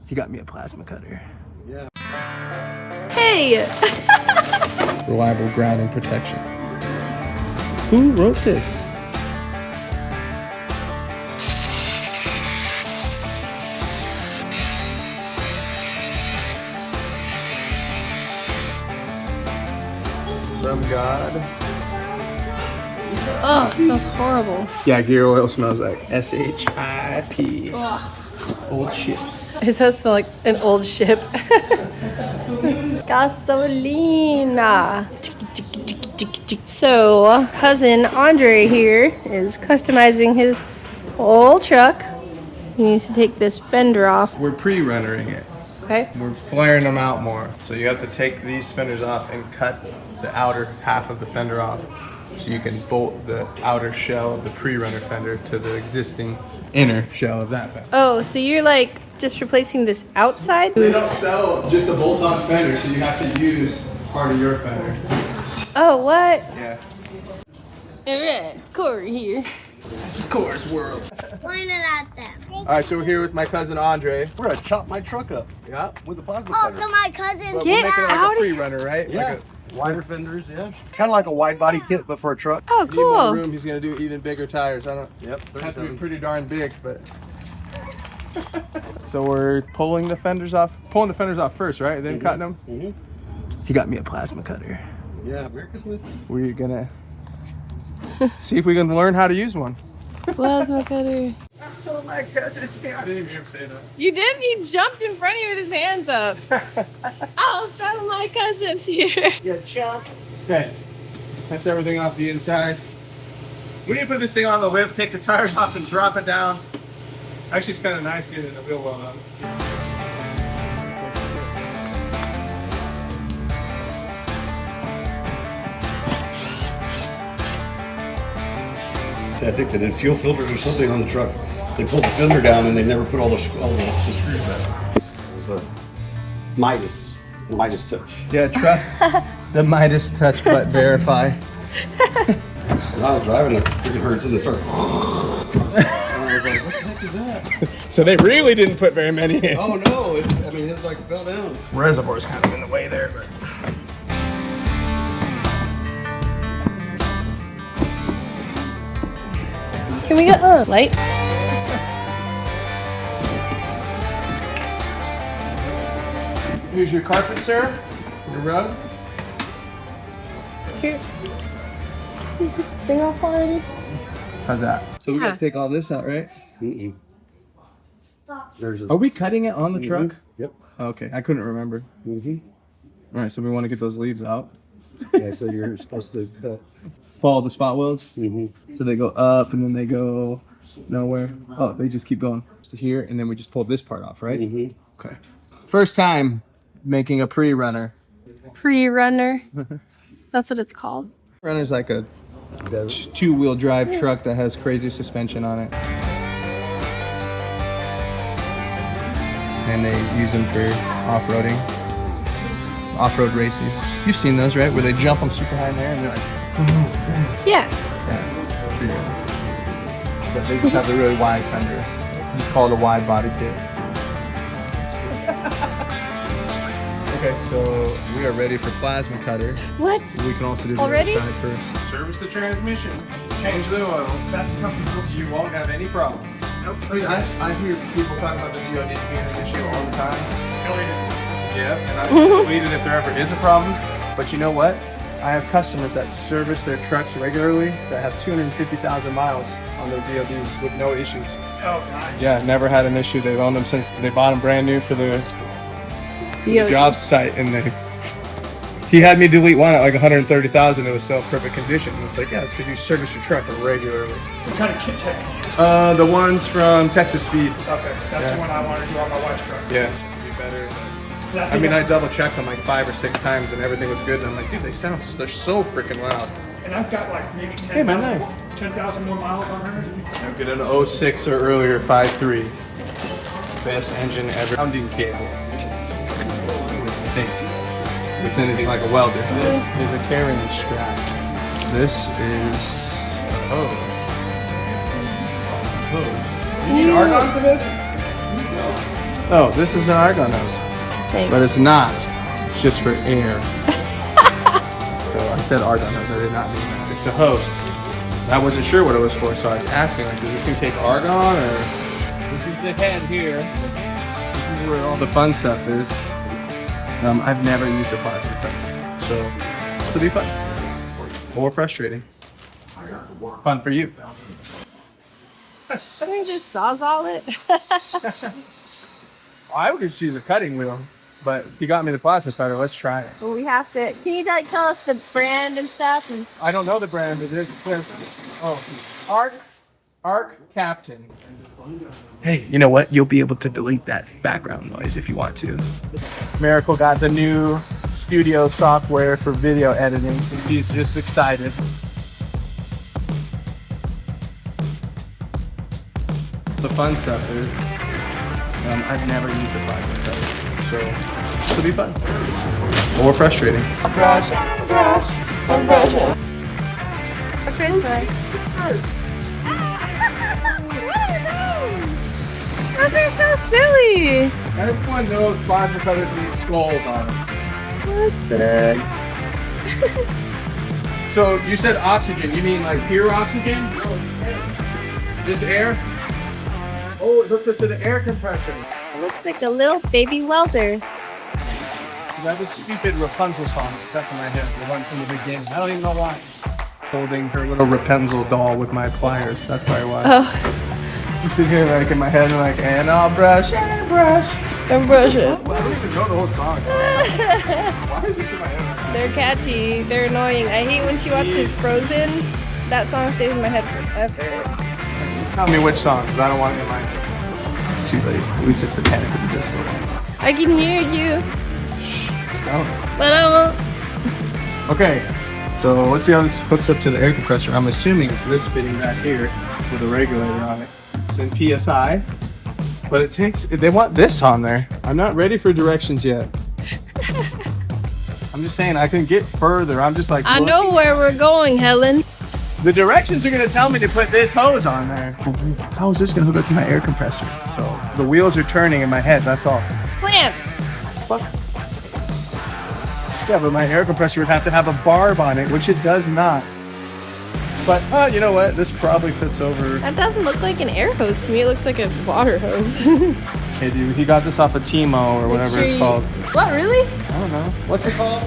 He got me a plasma cutter. Yeah. Hey! Reliable grounding protection. Who wrote this? From God. Oh, it smells horrible. Yeah, gear oil smells like S-H-I-P. Ugh. Old ships. It does smell like an old ship. Gasolina. So, cousin Andre here is customizing his whole truck. He needs to take this fender off. We're pre-runnering it. Okay. We're flaring them out more. So you have to take these fenders off and cut the outer half of the fender off so you can bolt the outer shell of the pre-runner fender to the existing inner shell of that fender. Oh, so you're like just replacing this outside? They don't sell just a bolt-on fender, so you have to use part of your fender. Oh, what? Yeah. Alright, Corey here. This is Core's world. Point it at them. All right, so we're here with my cousin Andre. We're gonna chop my truck up. Yeah. With a plasma Oh, cutter. so my cousin. But Get we're making it out like of a pre-runner, right? Yeah. Like Wider fenders, yeah. Kind of like a wide body kit, but for a truck. Oh, need more cool. room. He's gonna do even bigger tires. I don't. Yep. Have to be 37s. pretty darn big, but. So we're pulling the fenders off first, right? Then cutting them. Mhm. He got me a plasma cutter. Yeah. Merry Christmas. We're gonna see if we can learn how to use one. Plasma cutter. So my cousin's here. I didn't even hear him say that. You did? He jumped in front of you with his hands up. Oh, so my cousin's here. Yeah, chop. Okay. That's everything off the inside. We need to put this thing on the lift, take the tires off, and drop it down. Actually, it's kind of nice getting the wheel well on. I think they did fuel filters or something on the truck. They pulled the fender down and they never put all the screws back. It was a Midas touch. Yeah, trust the Midas touch, but verify. When I was driving, I freaking heard something start. And I was like, what the heck is that? So they really didn't put very many in. Oh no, it like fell down. Reservoir's kind of in the way there, but. Can we get a light? Here's your carpet, sir. Your rug. Here. Is the thing off already? How's that? So we Yeah. gotta take all this out, right? Mm-mm. There's a. Are we cutting it on the truck? Yep. Okay, I couldn't remember. Mm-hmm. All right, so we want to get those leaves out. Yeah, so you're supposed to cut. Follow the spot welds. Mm-hmm. So they go up and then they go nowhere. Oh, they just keep going to here, and then we just pull this part off, right? Mm-hmm. Okay. First time making a pre-runner. Pre-runner. That's what it's called. Runner's like a two-wheel drive truck that has crazy suspension on it. And they use them for off-roading, off-road races. You've seen those, right? Where they jump them super high in the air and they're like, Yeah. yeah, pre-runner. But they just have the really wide fender. It's called a wide body kit. Okay, so we are ready for plasma cutter. What? We can also do the Already? other side first. Service the transmission, change the oil. That's the company. You won't have any problems. Nope. I mean, I hear people talk about the DOD being an issue all the time. Yeah, and I just delete it if there ever is a problem. But you know what? I have customers that service their trucks regularly that have 250,000 miles on their DODs with no issues. Oh, nice. Yeah, never had an issue. They've owned them since they bought them brand new for the DOD. job site, and he had me delete one at like 130,000. It was still in perfect condition. And it's like, yeah, it's because you service your truck regularly. What kind of kit tech? The ones from Texas Speed. Okay, that's the one I wanted to do on my wife's truck. Yeah. Be better. I mean, I double checked them like 5 or 6 times, and everything was good. And I'm like, dude, they're so freaking loud. And I've got like maybe Hey, man, nice. 10,000 more miles on her. I'll get an 06 or earlier 5.3. Best engine ever. Grounding cable. I think. If it's anything like a welder. This is a carrying strap. This is a hose. Hose. You need argon for this? Oh, this is an argon hose. Thanks. But it's not. It's just for air. So I said argon hose. I did not mean that. It's a hose. I wasn't sure what it was for, so I was asking, like, does this thing take argon or? This is the head here. This is where all the fun stuff is. I've never used a plasma cutter, so this will be fun or frustrating. Fun for you. Can we just sawzall it? I would just use a cutting wheel, but you got me the plasma cutter. Let's try it. Well, we have to. Can you like tell us the brand and stuff? And I don't know the brand, but there's Arccaptain. Hey, you know what? You'll be able to delete that background noise if you want to. Miracle got the new studio software for video editing. He's just excited. The fun stuff is, I've never used a plasma cutter, so this will be fun or frustrating. okay, oh, they're so silly. Everyone knows plasma cutters need skulls on them. What the? So you said oxygen, you mean like pure oxygen? Just air? Oh, it looks like the air compressor. It looks like a little baby welder. That was stupid Rapunzel song stuck in my head, the one from the beginning. I don't even know why. Holding her little Rapunzel doll with my pliers, that's probably why. Oh, I'm sitting here like in my head and like, and I'll brush and brush. and brush it. I don't even know the whole song. Why is this in my head? They're catchy. They're annoying. I hate when she watches Frozen. That song stays in my head forever. Tell me which song, because I don't want it in my head. It's too late. At least it's the Panic at the Disco one. I can hear you, Oh. but I won't. Okay, so let's see how this hooks up to the air compressor. I'm assuming it's this fitting back here with a regulator on it. It's in PSI, but it takes, they want this on there. I'm not ready for directions yet. I'm just saying I can get further. I'm just like, I know where we're going, Helen. the directions are gonna tell me to put this hose on there. How is this gonna hook up to my air compressor? So the wheels are turning in my head, that's all. Plants. Fuck. Yeah, but my air compressor would have to have a barb on it, which it does not. But, you know what? This probably fits over. That doesn't look like an air hose to me. It looks like a water hose. Hey, dude, he got this off of Timo or whatever it's called. What, really? I don't know. What's it called?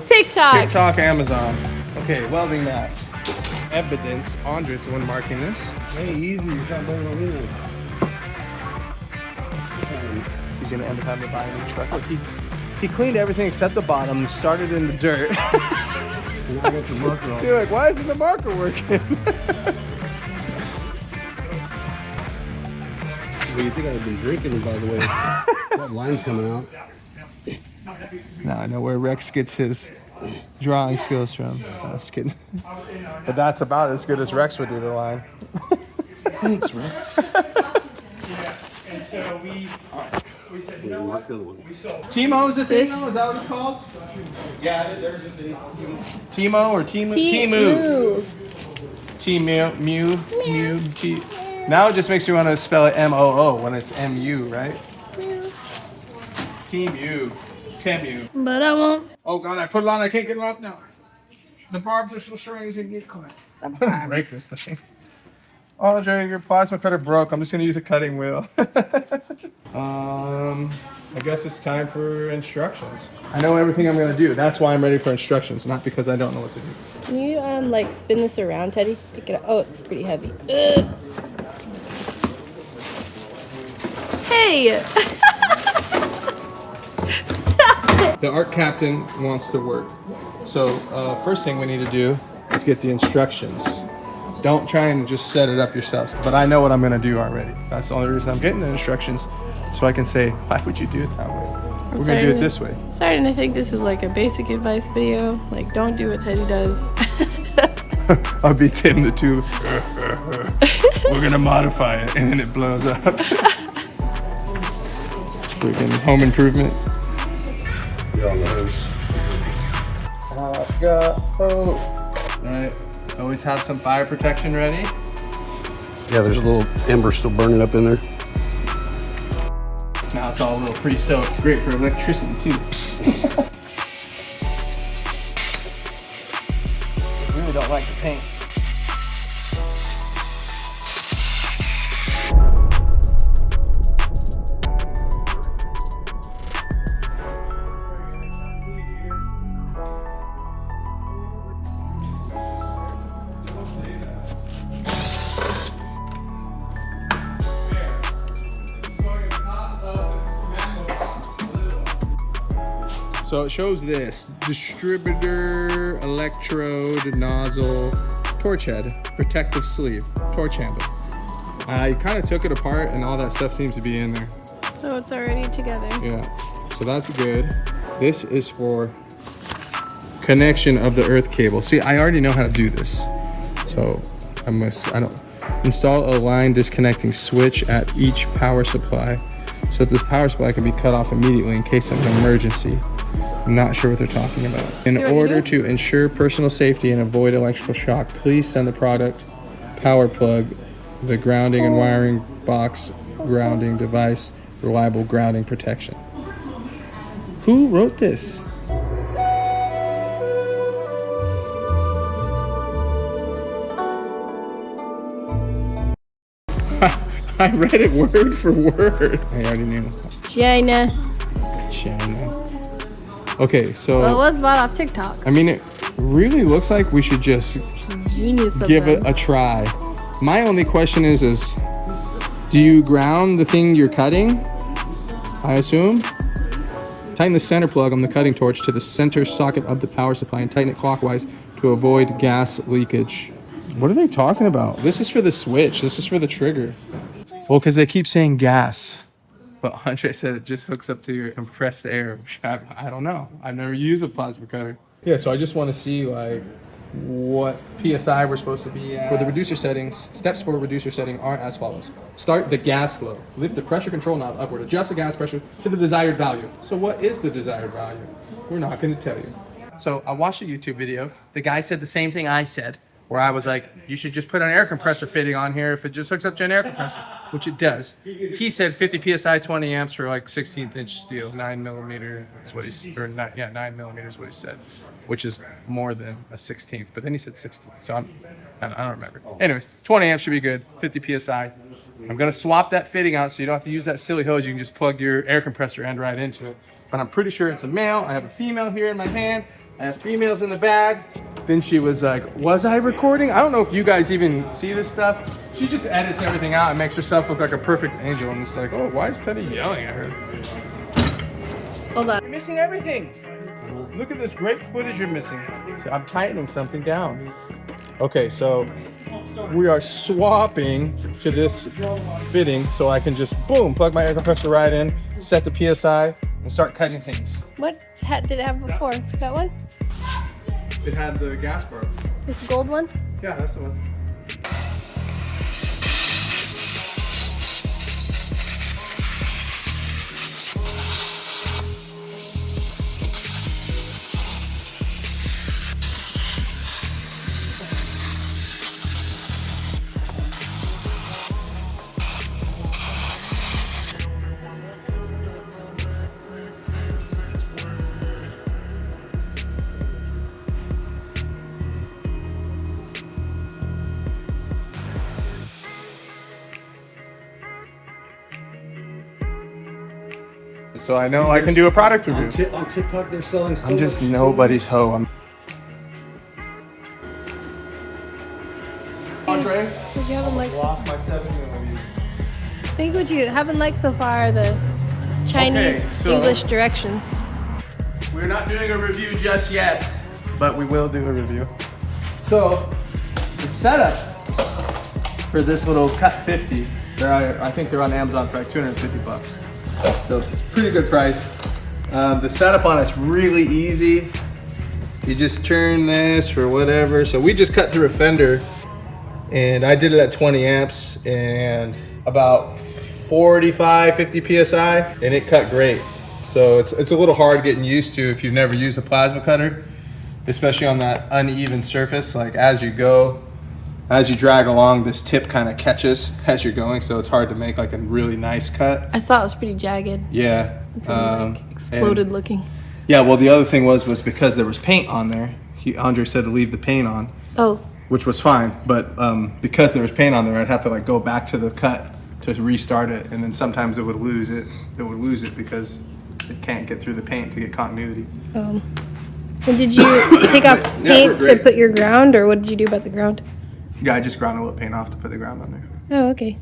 TikTok. TikTok, Amazon. Okay, welding mask. Evidence. Andre's the one marking this. Hey, easy, you're trying to burn the wheel. He's gonna end up having to buy a new truck. Look, he cleaned everything except the bottom and started in the dirt. I got your marker on. You're like, why isn't the marker working? Well, you think I've been drinking, by the way. That line's coming out. Now I know where Rex gets his drawing skills from. No, just kidding. But that's about as good as Rex would do the line. Thanks, Rex. And so we said, you know Mark what? the other one. We sold. Timo is the thing, This- though? Is that what it's called? Yeah, there's a thing. Timo or Timu? Timu. Timu. Mew. T. Now it just makes me want to spell it M-O-O when it's M-U, right? Timu. Temu. But I won't. Oh god, I put it on, I can't get it off now. The barbs are so strong as they get caught. I'm gonna break this thing. Oh, Jerry, your plasma cutter broke. I'm just gonna use a cutting wheel. I guess it's time for instructions. I know everything I'm gonna do. That's why I'm ready for instructions, not because I don't know what to do. Can you like spin this around, Teddy? Pick it up. Oh, it's pretty heavy. Ugh. Hey! The Arccaptain wants to work. So first thing we need to do is get the instructions. Don't try and just set it up yourselves. But I know what I'm gonna do already. That's the only reason I'm getting the instructions, so I can say, why would you do it that way? We're gonna do it this way. Starting to think this is like a basic advice video. Like, don't do what Teddy does. I'll be Tim the Tube. We're gonna modify it, and then it blows up. Freaking home improvement. You're on those. Let's go. Oh. Right. Always have some fire protection ready. Yeah, there's a little ember still burning up in there. Now it's all a little pre-soaked. Great for electricity too. I really don't like the paint. So it shows this distributor, electrode, nozzle, torch head, protective sleeve, torch handle. I kind of took it apart and all that stuff seems to be in there. So it's already together. Yeah, so that's good. This is for connection of the earth cable. See, I already know how to do this. So I don't install a line disconnecting switch at each power supply so that this power supply can be cut off immediately in case of an emergency. I'm not sure what they're talking about. In order to ensure personal safety and avoid electrical shock, please send the product, power plug, the grounding and wiring box, grounding device, reliable grounding protection. Who wrote this? I read it word for word. I already knew. China. Okay, so Well, it was bought off TikTok. I mean, it really looks like we should just Genius. give it a try. My only question is do you ground the thing you're cutting? I assume. Tighten the center plug on the cutting torch to the center socket of the power supply and tighten it clockwise to avoid gas leakage. What are they talking about? This is for the switch. This is for the trigger. Well, because they keep saying gas. But Andre said it just hooks up to your compressed air. I don't know. I've never used a plasma cutter. Yeah, so I just want to see like what PSI we're supposed to be at. For the reducer settings, steps for reducer setting are as follows. Start the gas flow. Lift the pressure control knob upward. Adjust the gas pressure to the desired value. So what is the desired value? We're not going to tell you. So I watched a YouTube video. The guy said the same thing I said, where I was like, you should just put an air compressor fitting on here if it just hooks up to an air compressor, which it does. He said 50 PSI, 20 amps for like 16th inch steel, 9 millimeter is what he said, or 9 millimeters is what he said, which is more than a 16th, but then he said 16th, so I don't remember. Anyways, 20 amps should be good, 50 PSI. I'm gonna swap that fitting out so you don't have to use that silly hose, you can just plug your air compressor end right into it. But I'm pretty sure it's a male. I have a female here in my hand. I have females in the bag. Then she was like, was I recording? I don't know if you guys even see this stuff. She just edits everything out and makes herself look like a perfect angel. And it's like, oh, why is Teddy yelling at her? Hold on. You're missing everything. Look at this great footage you're missing. So I'm tightening something down. Okay, so we are swapping to this fitting so I can just, boom, plug my air compressor right in, set the PSI, and start cutting things. What hat did it have before? That one? It had the gas bar. This gold one? Yeah, that's the one. So I know I can do a product review. On TikTok, they're selling so I'm just much nobody's hoe. Andre? What you haven't liked? Lost my 70 review. I think what you haven't liked so far are the Chinese Okay, so- English directions. We're not doing a review just yet, but we will do a review. So the setup for this little CUT50, I think they're on Amazon for like 250 bucks. So pretty good price. The setup on it's really easy. You just turn this for whatever. So we just cut through a fender and I did it at 20 amps and about 45, 50 PSI and it cut great. So it's a little hard getting used to if you've never used a plasma cutter, especially on that uneven surface. Like as you go, as you drag along, this tip kind of catches as you're going, so it's hard to make like a really nice cut. I thought it was pretty jagged. Yeah. Like exploded looking. Yeah, well, the other thing was because there was paint on there. Andre said to leave the paint on, Oh, which was fine. But because there was paint on there, I'd have to like go back to the cut to restart it, and then sometimes it would lose it. It would lose it because it can't get through the paint to get continuity. and did you take off Yeah, paint we're to great. put your ground, or what did you do about the ground? Yeah, I just ground a little paint off to put the ground on there. Oh, okay.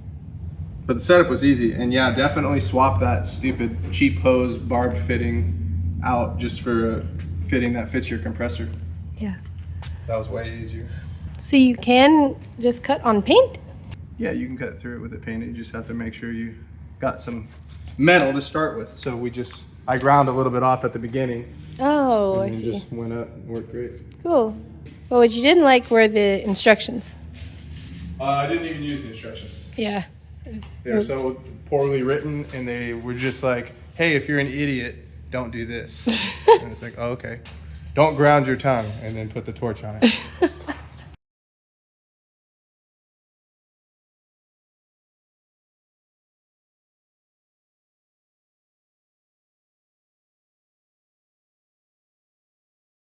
But the setup was easy, and yeah, definitely swap that stupid cheap hose barbed fitting out just for a fitting that fits your compressor. Yeah. That was way easier. So you can just cut on paint? Yeah, you can cut through it with it painted. You just have to make sure you got some metal to start with. So I ground a little bit off at the beginning, Oh, I and then see. just went up and worked great. Cool. Well, what you didn't like were the instructions. I didn't even use the instructions. Yeah. They were so poorly written, and they were just like, hey, if you're an idiot, don't do this. And it's like, oh, okay. Don't ground your tongue and then put the torch on it.